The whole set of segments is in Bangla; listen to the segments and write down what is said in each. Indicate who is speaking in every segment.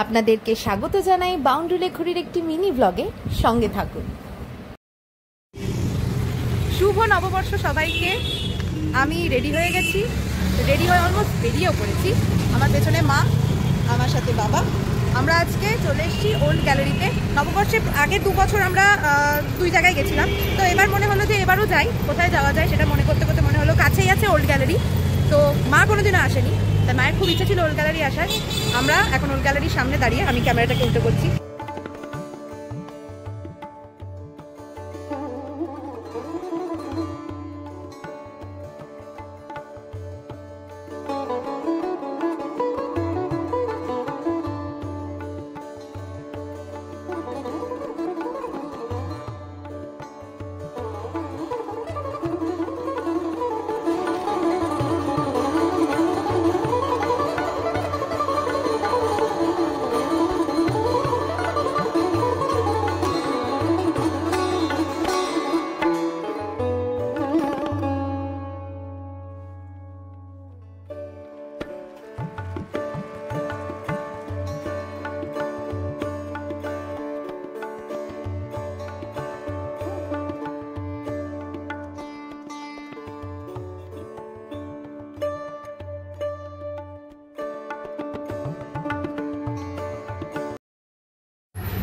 Speaker 1: আপনাদেরকে স্বাগত জানাই বাউন্ডুলে ঘুরির একটি মিনি ব্লগে। সঙ্গে থাকুন।
Speaker 2: শুভ নববর্ষ সবাইকে। আমি রেডি হয়ে গেছি, রেডি হয়ে অলমোস্ট বেরিয়েও পড়েছি। আমার পেছনে মা, আমার সাথে বাবা। আমরা আজকে চলে এসেছি ওল্ড গ্যালারিতে। নববর্ষের আগে 2 বছর আমরা 2 জায়গায় গেছিলাম, তো এবার মনে হলো যে এবারও যাই। কোথায় যাওয়া যায় সেটা মনে করতে করতে মনে হলো কাছেই আছে ওল্ড গ্যালারি, তো মা কোনোদিনও আসেনি, তাই মায়ের খুব ইচ্ছা ছিল ওল্ড গ্যালারি আসার। আমরা এখন ওল্ড গ্যালারির সামনে দাঁড়িয়ে, আমি ক্যামেরাটাকে উল্টো করছি।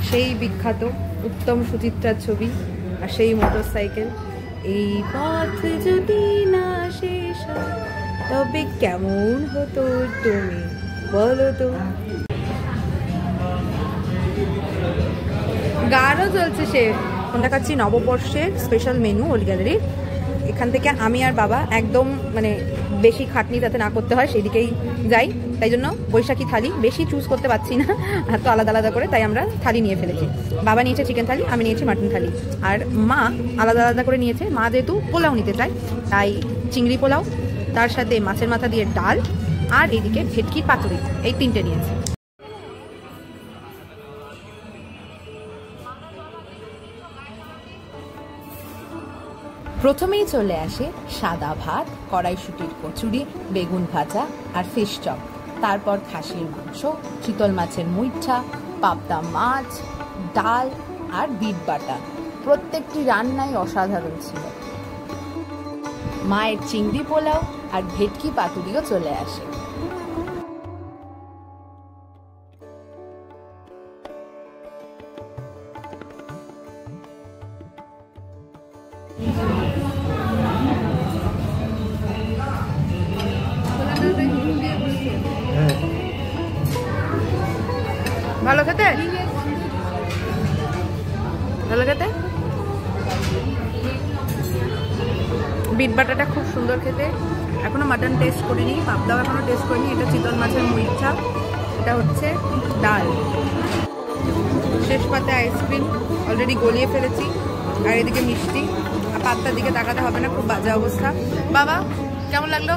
Speaker 2: সেই বিখ্যাত উত্তম সুচিত্রার ছবি আর সেই মোটরসাইকেল। এই পথ যদি না শেষ হয় তবে কেমন হতো তুমি বলো তো। গানও চলছে সে। কোনটা খাচ্ছি নববর্ষের স্পেশাল মেনু ওল্ড গ্যালারি। এখান থেকে আমি আর বাবা একদম মানে বেশি খাটনি যাতে না করতে হয় সেদিকেই যাই, তাই জন্য বৈশাখী থালি বেশি চুজ করতে পারছি না, আর তো আলাদা আলাদা করে, তাই আমরা থালি নিয়ে ফেলেছি। বাবা নিয়েছে চিকেন থালি, আমি নিয়েছি মাটন থালি, আর মা আলাদা আলাদা করে নিয়েছে। মা যেহেতু পোলাও নিতে চায় তাই চিংড়ি পোলাও, তার সাথে মাছের মাথা দিয়ে ডাল, আর এইদিকে ভেটকির পাতুরি, এই 3টে নিয়েছে।
Speaker 1: প্রথমেই চলে আসে সাদা ভাত, কড়াইশুঁটির কচুরি, বেগুন ভাজা আর ফিশ চপ। তারপর খাসির মাংস, চিতল মাছের মুইঠা, পাবদা মাছ, ডাল আর বিট বাটা। প্রত্যেকটি রান্নাই অসাধারণ ছিল। মায়ের চিংড়ি পোলাও আর ভেটকি পাতুরিও চলে আসে।
Speaker 2: ভালো খেতে, ভালো খেতে। বিট বাটাটা খুব সুন্দর খেতে। এখনো মাটন টেস্ট করিনি, পাবদাও এখনো টেস্ট করিনি। এটা চিতল মাছের মুইঠা, এটা হচ্ছে ডাল। শেষ পাতে আইসক্রিম অলরেডি গলিয়ে ফেলেছি, আর এদিকে মিষ্টি। আর পাত্তার দিকে তাকাতে হবে না, খুব বাজে অবস্থা। বাবা কেমন লাগলো?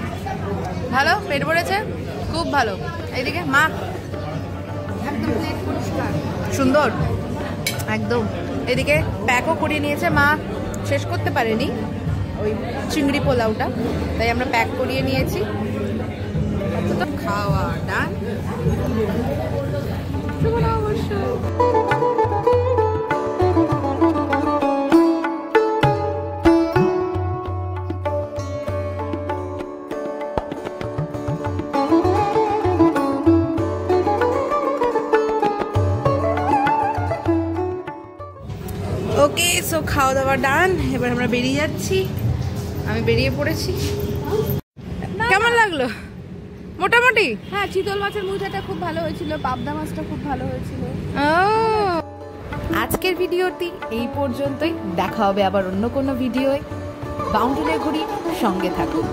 Speaker 2: ভালো, পেট ভরেছে, খুব ভালো। এইদিকে মা সুন্দর একদম। এদিকে প্যাকও করিয়ে নিয়েছে মা, শেষ করতে পারেনি ওই চিংড়ি পোলাওটা, তাই আমরা প্যাক করিয়ে নিয়েছি। খাওয়া ডান। ওকে, সো খাওয়া দাওয়া ডান। এবার আমরা বেরিয়ে যাচ্ছি। আমি বেরিয়ে পড়েছি। কেমন লাগলো? মোটামুটি।
Speaker 3: হ্যাঁ, চিতল মাছের মুইঠাটা খুব ভালো হয়েছিল, পাবদা মাছটা খুব ভালো হয়েছিল।
Speaker 1: আজকের ভিডিওটি এই পর্যন্তই। দেখা হবে আবার অন্য কোনো ভিডিওয়। বাউন্ডুলে ঘুরি, সঙ্গে থাকুন।